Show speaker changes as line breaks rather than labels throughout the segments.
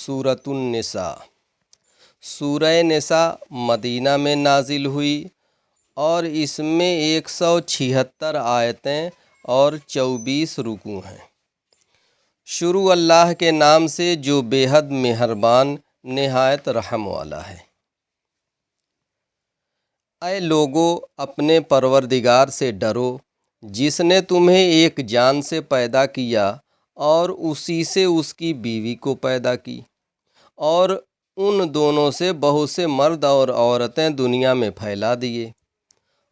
سورۃ النساء۔ سورہ نساء مدینہ میں نازل ہوئی اور اس میں 176 آیتیں اور 24 رکوع ہیں۔ شروع اللہ کے نام سے جو بے حد مہربان نہایت رحم والا ہے۔ اے لوگو، اپنے پروردگار سے ڈرو جس نے تمہیں ایک جان سے پیدا کیا اور اسی سے اس کی بیوی کو پیدا کی، اور ان دونوں سے بہت سے مرد اور عورتیں دنیا میں پھیلا دیے۔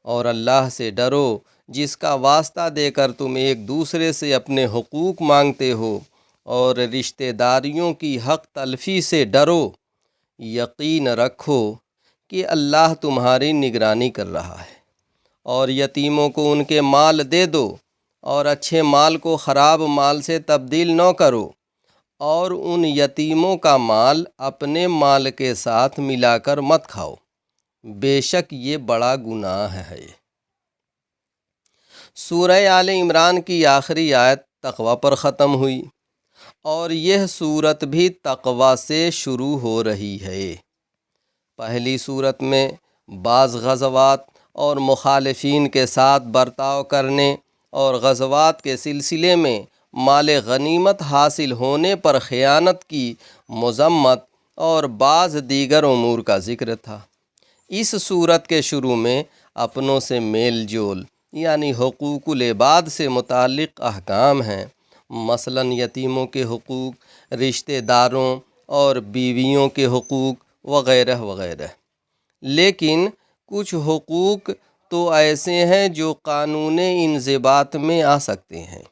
اور اللہ سے ڈرو جس کا واسطہ دے کر تم ایک دوسرے سے اپنے حقوق مانگتے ہو، اور رشتہ داریوں کی حق تلفی سے ڈرو۔ یقین رکھو کہ اللہ تمہاری نگرانی کر رہا ہے۔ اور یتیموں کو ان کے مال دے دو، اور اچھے مال کو خراب مال سے تبدیل نہ کرو، اور ان یتیموں کا مال اپنے مال کے ساتھ ملا کر مت کھاؤ، بے شک یہ بڑا گناہ ہے۔ سورہ آل عمران کی آخری آیت تقوی پر ختم ہوئی، اور یہ سورت بھی تقوی سے شروع ہو رہی ہے۔ پہلی سورت میں بعض غزوات اور مخالفین کے ساتھ برتاؤ کرنے اور غزوات کے سلسلے میں مال غنیمت حاصل ہونے پر خیانت کی مذمت اور بعض دیگر امور کا ذکر تھا۔ اس سورت کے شروع میں اپنوں سے میل جول یعنی حقوق العباد سے متعلق احکام ہیں، مثلا یتیموں کے حقوق، رشتہ داروں اور بیویوں کے حقوق وغیرہ وغیرہ۔ لیکن کچھ حقوق تو ایسے ہیں جو قانون انضباط میں آ سکتے ہیں،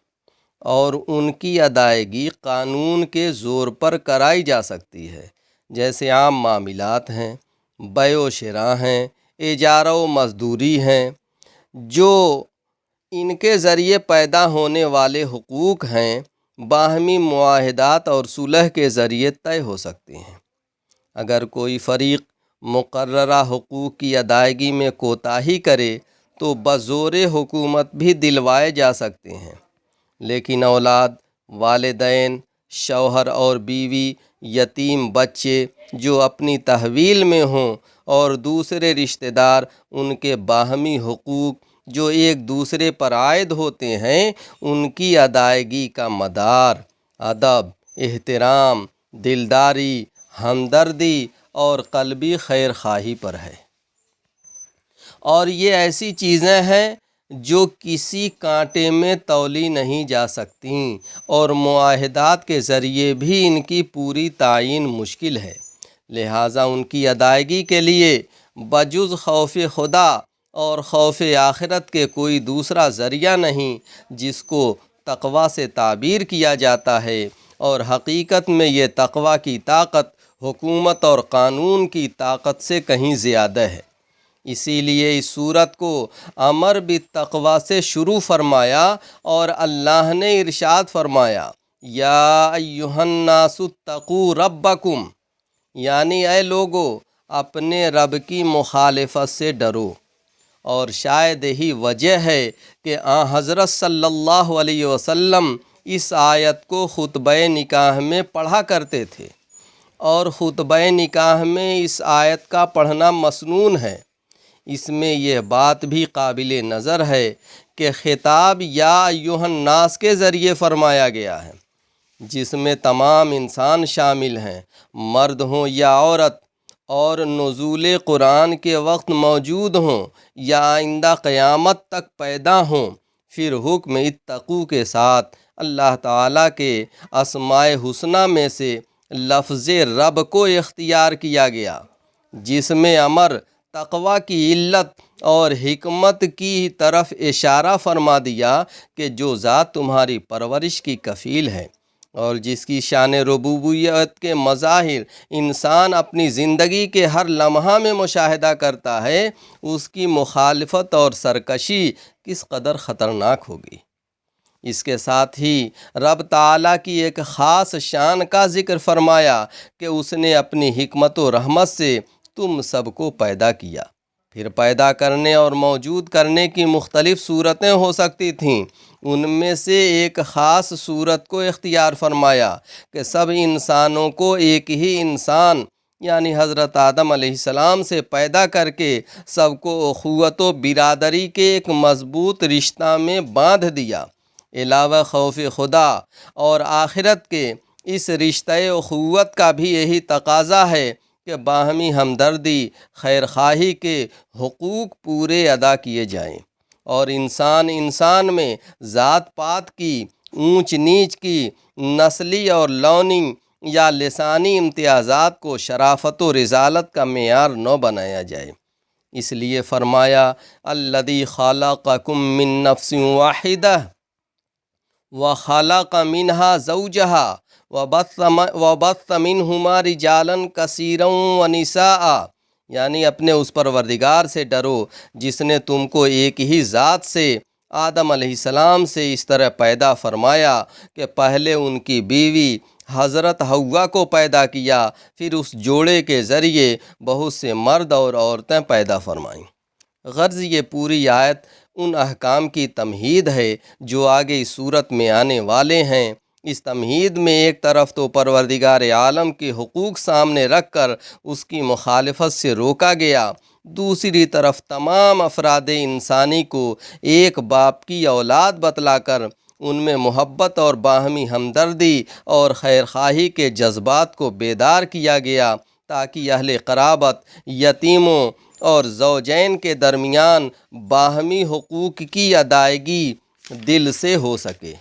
اور ان کی ادائیگی قانون کے زور پر کرائی جا سکتی ہے، جیسے عام معاملات ہیں، بیع و شراء ہیں، اجارہ و مزدوری ہیں۔ جو ان کے ذریعے پیدا ہونے والے حقوق ہیں، باہمی معاہدات اور صلح کے ذریعے طے ہو سکتے ہیں۔ اگر کوئی فریق مقررہ حقوق کی ادائیگی میں کوتاہی کرے تو بزور حکومت بھی دلوائے جا سکتے ہیں، لیکن اولاد، والدین، شوہر اور بیوی، یتیم بچے جو اپنی تحویل میں ہوں، اور دوسرے رشتہ دار، ان کے باہمی حقوق جو ایک دوسرے پر عائد ہوتے ہیں، ان کی ادائیگی کا مدار ادب، احترام، دلداری، ہمدردی اور قلبی خیر خواہی پر ہے۔ اور یہ ایسی چیزیں ہیں جو کسی کانٹے میں تولی نہیں جا سکتیں، اور معاہدات کے ذریعے بھی ان کی پوری تعیین مشکل ہے۔ لہٰذا ان کی ادائیگی کے لیے بجز خوف خدا اور خوف آخرت کے کوئی دوسرا ذریعہ نہیں، جس کو تقوی سے تعبیر کیا جاتا ہے، اور حقیقت میں یہ تقوی کی طاقت حکومت اور قانون کی طاقت سے کہیں زیادہ ہے۔ اسی لیے اس سورت کو امر بالتقوی سے شروع فرمایا، اور اللہ نے ارشاد فرمایا، یا ایھا الناس اتقوا ربکم، یعنی اے لوگو، اپنے رب کی مخالفت سے ڈرو۔ اور شاید یہی وجہ ہے کہ حضرت صلی اللہ علیہ وسلم اس آیت کو خطبہ نکاح میں پڑھا کرتے تھے، اور خطبہ نکاح میں اس آیت کا پڑھنا مسنون ہے۔ اس میں یہ بات بھی قابل نظر ہے کہ خطاب یا ایھا الناس کے ذریعے فرمایا گیا ہے، جس میں تمام انسان شامل ہیں، مرد ہوں یا عورت، اور نزول قرآن کے وقت موجود ہوں یا آئندہ قیامت تک پیدا ہوں۔ پھر حکم اتقوا کے ساتھ اللہ تعالیٰ کے اسماء حسنی میں سے لفظ رب کو اختیار کیا گیا، جس میں امر تقوی کی علت اور حکمت کی طرف اشارہ فرما دیا کہ جو ذات تمہاری پرورش کی کفیل ہے، اور جس کی شان ربوبیت کے مظاہر انسان اپنی زندگی کے ہر لمحہ میں مشاہدہ کرتا ہے، اس کی مخالفت اور سرکشی کس قدر خطرناک ہوگی۔ اس کے ساتھ ہی رب تعالیٰ کی ایک خاص شان کا ذکر فرمایا کہ اس نے اپنی حکمت و رحمت سے تم سب کو پیدا کیا۔ پھر پیدا کرنے اور موجود کرنے کی مختلف صورتیں ہو سکتی تھیں، ان میں سے ایک خاص صورت کو اختیار فرمایا کہ سب انسانوں کو ایک ہی انسان یعنی حضرت آدم علیہ السلام سے پیدا کر کے سب کو اخوت و برادری کے ایک مضبوط رشتہ میں باندھ دیا۔ علاوہ خوف خدا اور آخرت کے اس رشتہ اخوت کا بھی یہی تقاضا ہے کہ باہمی ہمدردی، خیر خواہی کے حقوق پورے ادا کیے جائیں، اور انسان میں ذات پات کی، اونچ نیچ کی، نسلی اور لونی یا لسانی امتیازات کو شرافت و رذالت کا معیار نہ بنایا جائے۔ اس لیے فرمایا الذی خلقکم من نفس واحدہ وخلق منها زوجها وبث منہما رجالا کثیرا ونساء، یعنی اپنے اس پروردگار سے ڈرو جس نے تم کو ایک ہی ذات سے آدم علیہ السلام سے اس طرح پیدا فرمایا کہ پہلے ان کی بیوی حضرت حوا کو پیدا کیا، پھر اس جوڑے کے ذریعے بہت سے مرد اور عورتیں پیدا فرمائیں۔ غرض یہ پوری آیت ان احکام کی تمہید ہے جو آگے اس صورت میں آنے والے ہیں۔ اس تمہید میں ایک طرف تو پروردگار عالم کے حقوق سامنے رکھ کر اس کی مخالفت سے روکا گیا، دوسری طرف تمام افراد انسانی کو ایک باپ کی اولاد بتلا کر ان میں محبت اور باہمی ہمدردی اور خیر خواہی کے جذبات کو بیدار کیا گیا تاکہ اہل قرابت، یتیموں اور زوجین کے درمیان باہمی حقوق کی ادائیگی دل سے ہو سکے۔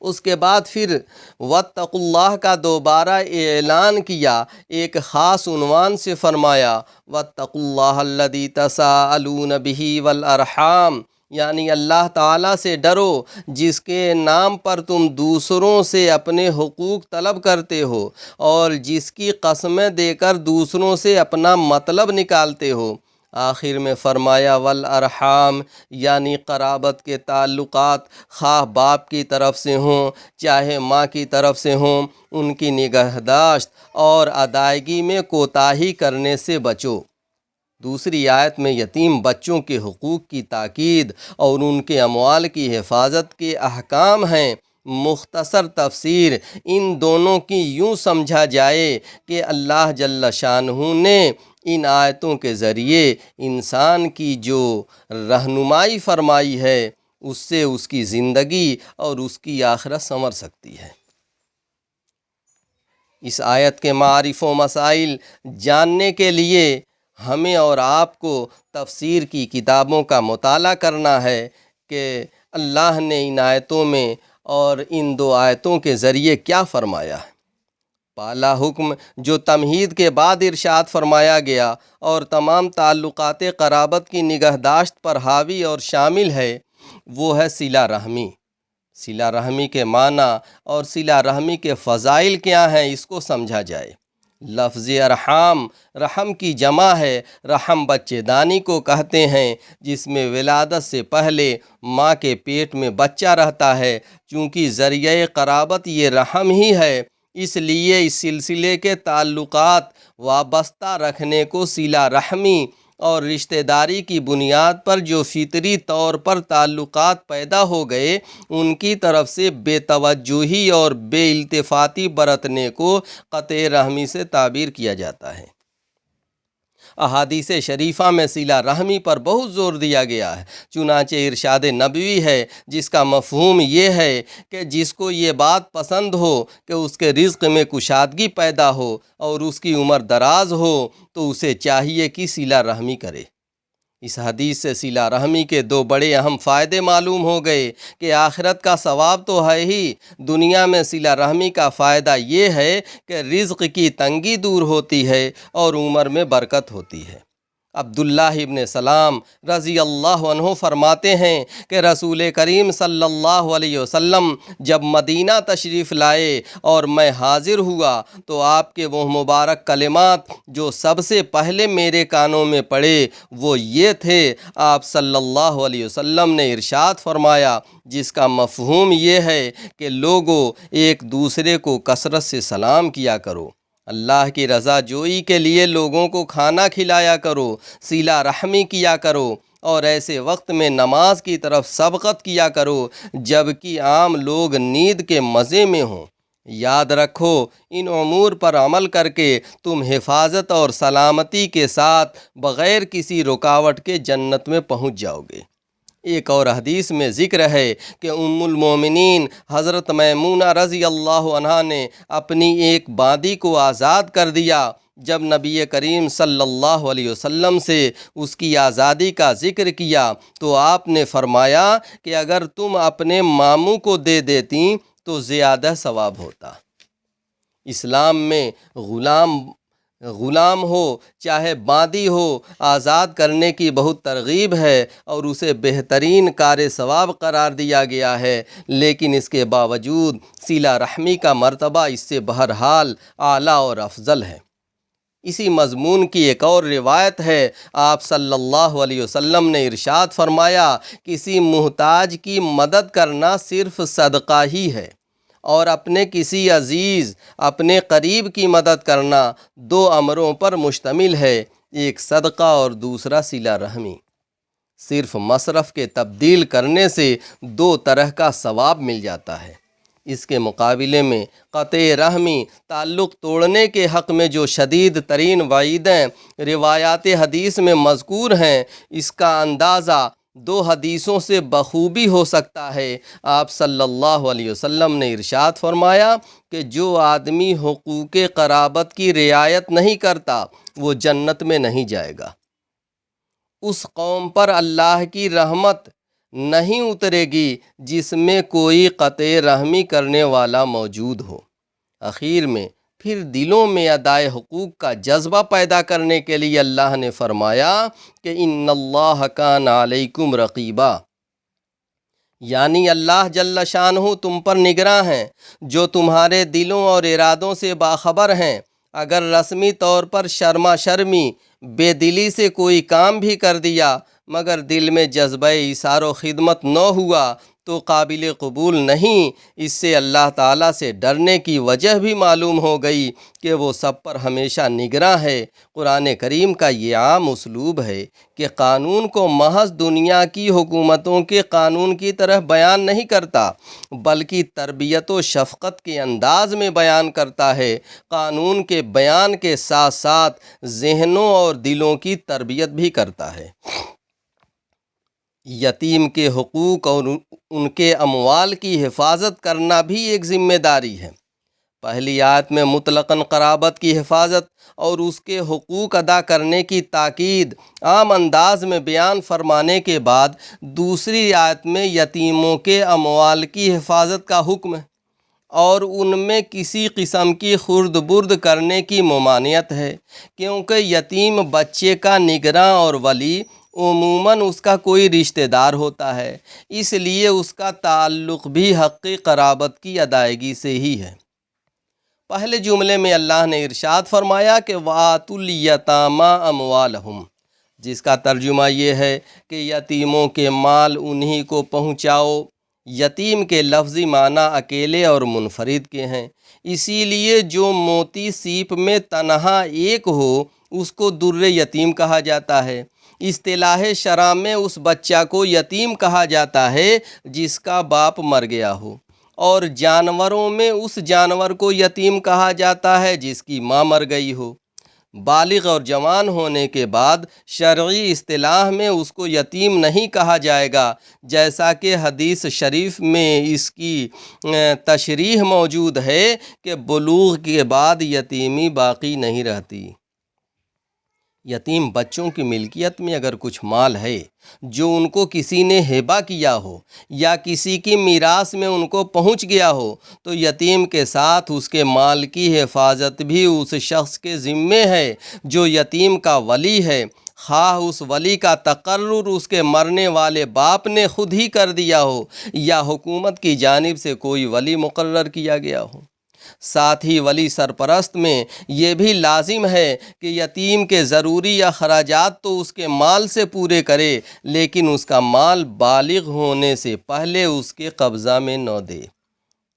اس کے بعد پھر واتقوا اللہ کا دوبارہ اعلان کیا، ایک خاص عنوان سے فرمایا واتقوا اللہ الذی تساءلون بہ والارحام، یعنی اللہ تعالیٰ سے ڈرو جس کے نام پر تم دوسروں سے اپنے حقوق طلب کرتے ہو اور جس کی قسمیں دے کر دوسروں سے اپنا مطلب نکالتے ہو۔ آخر میں فرمایا والارحام، یعنی قرابت کے تعلقات خواہ باپ کی طرف سے ہوں چاہے ماں کی طرف سے ہوں، ان کی نگہداشت اور ادائیگی میں کوتاہی کرنے سے بچو۔ دوسری آیت میں یتیم بچوں کے حقوق کی تاکید اور ان کے اموال کی حفاظت کے احکام ہیں۔ مختصر تفسیر ان دونوں کی یوں سمجھا جائے کہ اللہ جل شانہ نے ان آیتوں کے ذریعے انسان کی جو رہنمائی فرمائی ہے اس سے اس کی زندگی اور اس کی آخرت سنور سکتی ہے۔ اس آیت کے معارف و مسائل جاننے کے لیے ہمیں اور آپ کو تفسیر کی کتابوں کا مطالعہ کرنا ہے کہ اللہ نے ان آیتوں میں اور ان دو آیتوں کے ذریعے کیا فرمایا ہے۔ پہلا حکم جو تمہید کے بعد ارشاد فرمایا گیا اور تمام تعلقات قرابت کی نگہداشت پر حاوی اور شامل ہے، وہ ہے صلہ رحمی۔ صلہ رحمی کے معنی اور صلہ رحمی کے فضائل کیا ہیں اس کو سمجھا جائے۔ لفظ ارحام رحم کی جمع ہے۔ رحم بچے دانی کو کہتے ہیں جس میں ولادت سے پہلے ماں کے پیٹ میں بچہ رہتا ہے۔ چونکہ ذریعہ قرابت یہ رحم ہی ہے، اس لیے اس سلسلے کے تعلقات وابستہ رکھنے کو صلہ رحمی اور رشتہ داری کی بنیاد پر جو فطری طور پر تعلقات پیدا ہو گئے ان کی طرف سے بے توجہی اور بے التفاتی برتنے کو قطع رحمی سے تعبیر کیا جاتا ہے۔ احادیث شریفہ میں صلہ رحمی پر بہت زور دیا گیا ہے، چنانچہ ارشاد نبوی ہے جس کا مفہوم یہ ہے کہ جس کو یہ بات پسند ہو کہ اس کے رزق میں کشادگی پیدا ہو اور اس کی عمر دراز ہو تو اسے چاہیے کہ صلہ رحمی کرے۔ اس حدیث سے صلہ رحمی کے دو بڑے اہم فائدے معلوم ہو گئے کہ آخرت کا ثواب تو ہے ہی، دنیا میں صلہ رحمی کا فائدہ یہ ہے کہ رزق کی تنگی دور ہوتی ہے اور عمر میں برکت ہوتی ہے۔ عبداللہ ابن سلام رضی اللہ عنہ فرماتے ہیں کہ رسول کریم صلی اللہ علیہ وسلم جب مدینہ تشریف لائے اور میں حاضر ہوا تو آپ کے وہ مبارک کلمات جو سب سے پہلے میرے کانوں میں پڑے وہ یہ تھے، آپ صلی اللہ علیہ وسلم نے ارشاد فرمایا جس کا مفہوم یہ ہے کہ لوگوں ایک دوسرے کو کثرت سے سلام کیا کرو۔ اللہ کی رضا جوئی کے لیے لوگوں کو کھانا کھلایا کرو، صلہ رحمی کیا کرو، اور ایسے وقت میں نماز کی طرف سبقت کیا کرو جبکہ عام لوگ نیند کے مزے میں ہوں۔ یاد رکھو، ان امور پر عمل کر کے تم حفاظت اور سلامتی کے ساتھ بغیر کسی رکاوٹ کے جنت میں پہنچ جاؤ گے۔ ایک اور حدیث میں ذکر ہے کہ ام المومنین حضرت میمونہ رضی اللہ عنہا نے اپنی ایک باندی کو آزاد کر دیا۔ جب نبی کریم صلی اللہ علیہ وسلم سے اس کی آزادی کا ذکر کیا تو آپ نے فرمایا کہ اگر تم اپنے ماموں کو دے دیتیں تو زیادہ ثواب ہوتا۔ اسلام میں غلام ہو چاہے باندی ہو، آزاد کرنے کی بہت ترغیب ہے اور اسے بہترین کار ثواب قرار دیا گیا ہے، لیکن اس کے باوجود صلہ رحمی کا مرتبہ اس سے بہرحال اعلیٰ اور افضل ہے۔ اسی مضمون کی ایک اور روایت ہے، آپ صلی اللہ علیہ وسلم نے ارشاد فرمایا، کسی محتاج کی مدد کرنا صرف صدقہ ہی ہے، اور اپنے کسی عزیز، اپنے قریب کی مدد کرنا دو امروں پر مشتمل ہے، ایک صدقہ اور دوسرا صلہ رحمی۔ صرف مصرف کے تبدیل کرنے سے دو طرح کا ثواب مل جاتا ہے۔ اس کے مقابلے میں قطع رحمی، تعلق توڑنے کے حق میں جو شدید ترین وعیدیں روایات حدیث میں مذکور ہیں، اس کا اندازہ دو حدیثوں سے بخوبی ہو سکتا ہے۔ آپ صلی اللہ علیہ وسلم نے ارشاد فرمایا کہ جو آدمی حقوق قرابت کی رعایت نہیں کرتا وہ جنت میں نہیں جائے گا۔ اس قوم پر اللہ کی رحمت نہیں اترے گی جس میں کوئی قطع رحمی کرنے والا موجود ہو۔ آخر میں پھر دلوں میں ادائے حقوق کا جذبہ پیدا کرنے کے لیے اللہ نے فرمایا کہ ان اللہ کان علیکم رقیبا، یعنی اللہ جل شانہ تم پر نگراں ہیں، جو تمہارے دلوں اور ارادوں سے باخبر ہیں۔ اگر رسمی طور پر شرما شرمی، بے دلی سے کوئی کام بھی کر دیا مگر دل میں جذبہ ایثار و خدمت نہ ہوا تو قابل قبول نہیں۔ اس سے اللہ تعالیٰ سے ڈرنے کی وجہ بھی معلوم ہو گئی کہ وہ سب پر ہمیشہ نگراں ہے۔ قرآن کریم کا یہ عام اسلوب ہے کہ قانون کو محض دنیا کی حکومتوں کے قانون کی طرح بیان نہیں کرتا، بلکہ تربیت و شفقت کے انداز میں بیان کرتا ہے۔ قانون کے بیان کے ساتھ ساتھ ذہنوں اور دلوں کی تربیت بھی کرتا ہے۔ یتیم کے حقوق اور ان کے اموال کی حفاظت کرنا بھی ایک ذمہ داری ہے۔ پہلی آیت میں مطلقاً قرابت کی حفاظت اور اس کے حقوق ادا کرنے کی تاکید عام انداز میں بیان فرمانے کے بعد دوسری آیت میں یتیموں کے اموال کی حفاظت کا حکم ہے اور ان میں کسی قسم کی خرد برد کرنے کی ممانعت ہے، کیونکہ یتیم بچے کا نگراں اور ولی عموماً اس کا کوئی رشتہ دار ہوتا ہے، اس لیے اس کا تعلق بھی حق قرابت کی ادائیگی سے ہی ہے۔ پہلے جملے میں اللہ نے ارشاد فرمایا کہ وَآتُوا الْيَتَامَىٰ أَمْوَالَهُمْ، جس کا ترجمہ یہ ہے کہ یتیموں کے مال انہی کو پہنچاؤ۔ یتیم کے لفظی معنی اکیلے اور منفرد کے ہیں، اسی لیے جو موتی سیپ میں تنہا ایک ہو اس کو در یتیم کہا جاتا ہے۔ اصطلاح شرع میں اس بچہ کو یتیم کہا جاتا ہے جس کا باپ مر گیا ہو، اور جانوروں میں اس جانور کو یتیم کہا جاتا ہے جس کی ماں مر گئی ہو۔ بالغ اور جوان ہونے کے بعد شرعی اصطلاح میں اس کو یتیم نہیں کہا جائے گا، جیسا کہ حدیث شریف میں اس کی تشریح موجود ہے کہ بلوغ کے بعد یتیمی باقی نہیں رہتی۔ یتیم بچوں کی ملکیت میں اگر کچھ مال ہے جو ان کو کسی نے ہبہ کیا ہو یا کسی کی میراث میں ان کو پہنچ گیا ہو تو یتیم کے ساتھ اس کے مال کی حفاظت بھی اس شخص کے ذمے ہے جو یتیم کا ولی ہے، خواہ اس ولی کا تقرر اس کے مرنے والے باپ نے خود ہی کر دیا ہو یا حکومت کی جانب سے کوئی ولی مقرر کیا گیا ہو۔ ساتھ ہی ولی سرپرست میں یہ بھی لازم ہے کہ یتیم کے ضروری اخراجات تو اس کے مال سے پورے کرے، لیکن اس کا مال بالغ ہونے سے پہلے اس کے قبضہ میں نہ دے۔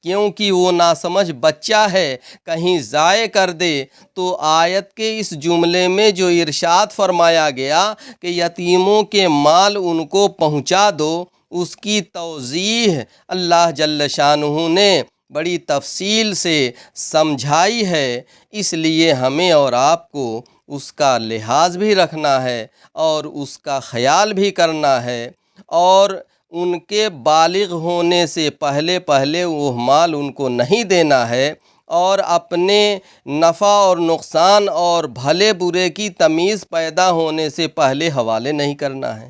کیونکہ وہ ناسمجھ بچہ ہے، کہیں ضائع کر دے۔ تو آیت کے اس جملے میں جو ارشاد فرمایا گیا کہ یتیموں کے مال ان کو پہنچا دو، اس کی توضیح اللہ جل شانہ نے بڑی تفصیل سے سمجھائی ہے۔ اس لیے ہمیں اور آپ کو اس کا لحاظ بھی رکھنا ہے اور اس کا خیال بھی کرنا ہے، اور ان کے بالغ ہونے سے پہلے وہ مال ان کو نہیں دینا ہے، اور اپنے نفع اور نقصان اور بھلے برے کی تمیز پیدا ہونے سے پہلے حوالے نہیں کرنا ہے۔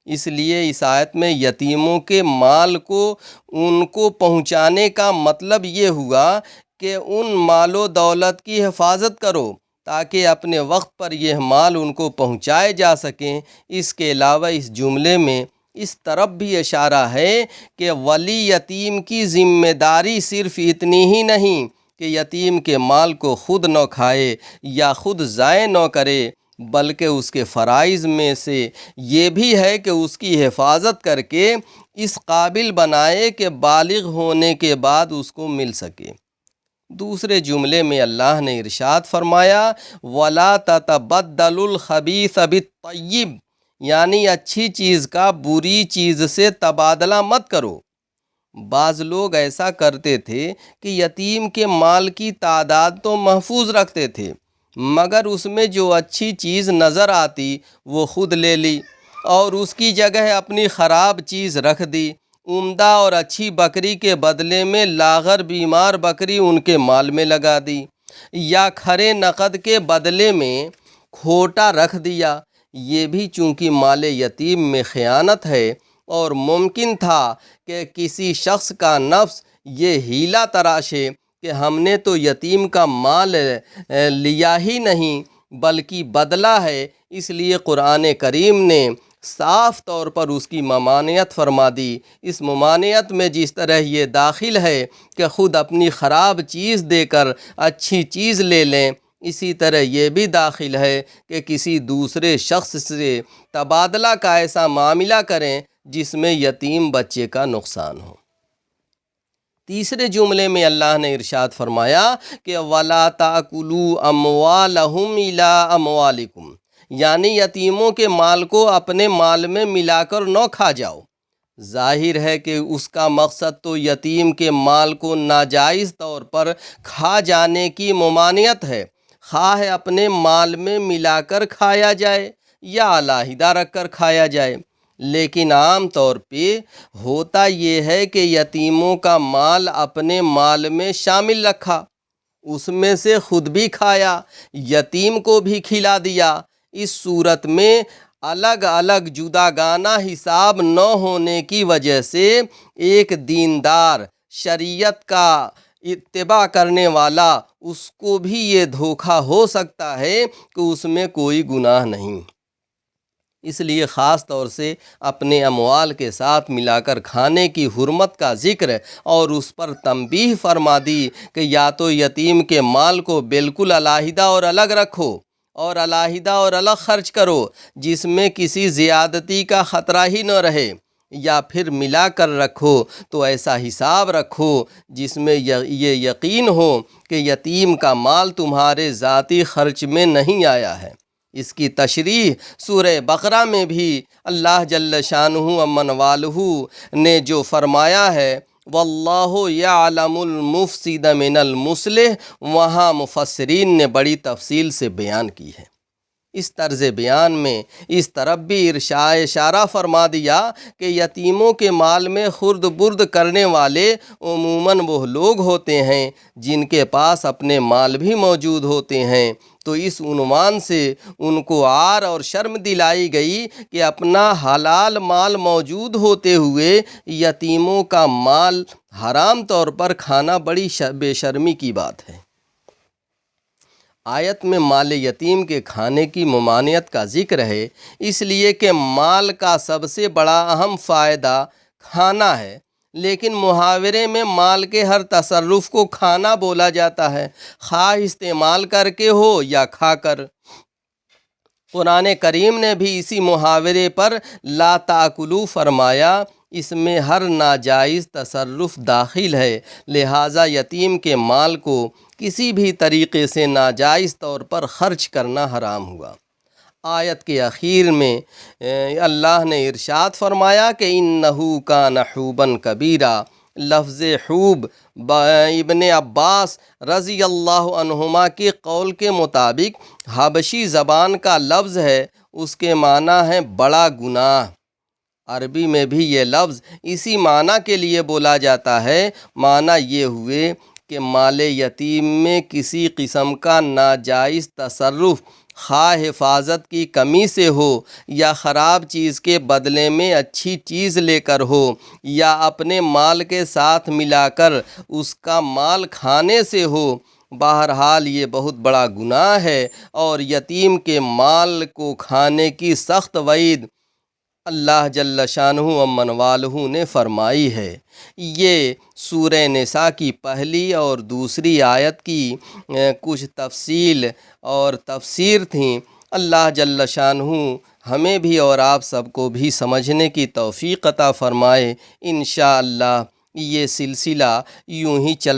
اس لیے اس آیت میں یتیموں کے مال کو ان کو پہنچانے کا مطلب یہ ہوا کہ ان مال و دولت کی حفاظت کرو تاکہ اپنے وقت پر یہ مال ان کو پہنچائے جا سکیں۔ اس کے علاوہ اس جملے میں اس طرف بھی اشارہ ہے کہ ولی یتیم کی ذمہ داری صرف اتنی ہی نہیں کہ یتیم کے مال کو خود نہ کھائے یا خود ضائع نہ کرے، بلکہ اس کے فرائض میں سے یہ بھی ہے کہ اس کی حفاظت کر کے اس قابل بنائے کہ بالغ ہونے کے بعد اس کو مل سکے۔ دوسرے جملے میں اللہ نے ارشاد فرمایا وَلَا تَتَبَدَّلُوا الْخَبِيثَ بِالطَّيِّبِ، یعنی اچھی چیز کا بری چیز سے تبادلہ مت کرو۔ بعض لوگ ایسا کرتے تھے کہ یتیم کے مال کی تعداد تو محفوظ رکھتے تھے، مگر اس میں جو اچھی چیز نظر آتی وہ خود لے لی اور اس کی جگہ اپنی خراب چیز رکھ دی۔ عمدہ اور اچھی بکری کے بدلے میں لاغر بیمار بکری ان کے مال میں لگا دی، یا کھرے نقد کے بدلے میں کھوٹا رکھ دیا۔ یہ بھی چونکہ مال یتیم میں خیانت ہے، اور ممکن تھا کہ کسی شخص کا نفس یہ حیلہ تراشے کہ ہم نے تو یتیم کا مال لیا ہی نہیں بلکہ بدلہ ہے۔ اس لیے قرآن کریم نے صاف طور پر اس کی ممانعت فرما دی۔ اس ممانعت میں جس طرح یہ داخل ہے کہ خود اپنی خراب چیز دے کر اچھی چیز لے لیں، اسی طرح یہ بھی داخل ہے کہ کسی دوسرے شخص سے تبادلہ کا ایسا معاملہ کریں جس میں یتیم بچے کا نقصان ہو۔ تیسرے جملے میں اللہ نے ارشاد فرمایا کہ وَلَا تَأْكُلُوا أَمْوَالَهُمْ إِلَىٰ أَمْوَالِكُمْ، یعنی یتیموں کے مال کو اپنے مال میں ملا کر نہ کھا جاؤ۔ ظاہر ہے کہ اس کا مقصد تو یتیم کے مال کو ناجائز طور پر کھا جانے کی ممانعت ہے، خواہ اپنے مال میں ملا کر کھایا جائے یا علیحدہ رکھ کر کھایا جائے۔ لیکن عام طور پہ ہوتا یہ ہے کہ یتیموں کا مال اپنے مال میں شامل رکھا، اس میں سے خود بھی کھایا، یتیم کو بھی کھلا دیا۔ اس صورت میں الگ الگ جداگانہ حساب نہ ہونے کی وجہ سے ایک دیندار شریعت کا اتباع کرنے والا اس کو بھی یہ دھوکہ ہو سکتا ہے کہ اس میں کوئی گناہ نہیں۔ اس لیے خاص طور سے اپنے اموال کے ساتھ ملا کر کھانے کی حرمت کا ذکر اور اس پر تنبیہ فرما دی کہ یا تو یتیم کے مال کو بالکل علیحدہ اور الگ رکھو اور علیحدہ اور الگ خرچ کرو جس میں کسی زیادتی کا خطرہ ہی نہ رہے، یا پھر ملا کر رکھو تو ایسا حساب رکھو جس میں یہ یقین ہو کہ یتیم کا مال تمہارے ذاتی خرچ میں نہیں آیا ہے۔ اس کی تشریح سورہ بقرہ میں بھی اللہ جل شانہ امن والہ نے جو فرمایا ہے واللہ یعلم المفسد من المصلح، وہاں مفسرین نے بڑی تفصیل سے بیان کی ہے۔ اس طرز بیان میں اس طرف بھی اشارہ فرما دیا کہ یتیموں کے مال میں خرد برد کرنے والے عموماً وہ لوگ ہوتے ہیں جن کے پاس اپنے مال بھی موجود ہوتے ہیں، تو اس عنوان سے ان کو عار اور شرم دلائی گئی کہ اپنا حلال مال موجود ہوتے ہوئے یتیموں کا مال حرام طور پر کھانا بڑی بے شرمی کی بات ہے۔ آیت میں مال یتیم کے کھانے کی ممانعت کا ذکر ہے، اس لیے کہ مال کا سب سے بڑا اہم فائدہ کھانا ہے، لیکن محاورے میں مال کے ہر تصرف کو کھانا بولا جاتا ہے، خواہ استعمال کر کے ہو یا کھا کر۔ قرآن کریم نے بھی اسی محاورے پر لا تاکلوا فرمایا اس میں ہر ناجائز تصرف داخل ہے، لہٰذا یتیم کے مال کو کسی بھی طریقے سے ناجائز طور پر خرچ کرنا حرام ہوا۔ آیت کے اخیر میں اللہ نے ارشاد فرمایا کہ اِنَّهُ كَانَ حُوبًا كَبِيرًا۔ لفظ حوب ابن عباس رضی اللہ عنہما کے قول کے مطابق حبشی زبان کا لفظ ہے، اس کے معنی ہے بڑا گناہ۔ عربی میں بھی یہ لفظ اسی معنی کے لیے بولا جاتا ہے۔ معنی یہ ہوئے کہ مال یتیم میں کسی قسم کا ناجائز تصرف، خواہ حفاظت کی کمی سے ہو یا خراب چیز کے بدلے میں اچھی چیز لے کر ہو یا اپنے مال کے ساتھ ملا کر اس کا مال کھانے سے ہو، بہرحال یہ بہت بڑا گناہ ہے اور یتیم کے مال کو کھانے کی سخت وعید اللہ جل شانہ امن والہ نے فرمائی ہے۔ یہ سورہ نساء کی پہلی اور دوسری آیت کی کچھ تفصیل اور تفسیر تھیں۔ اللہ جل شانہ ہمیں بھی اور آپ سب کو بھی سمجھنے کی توفیق عطا فرمائے۔ انشاءاللہ یہ سلسلہ یوں ہی چلتا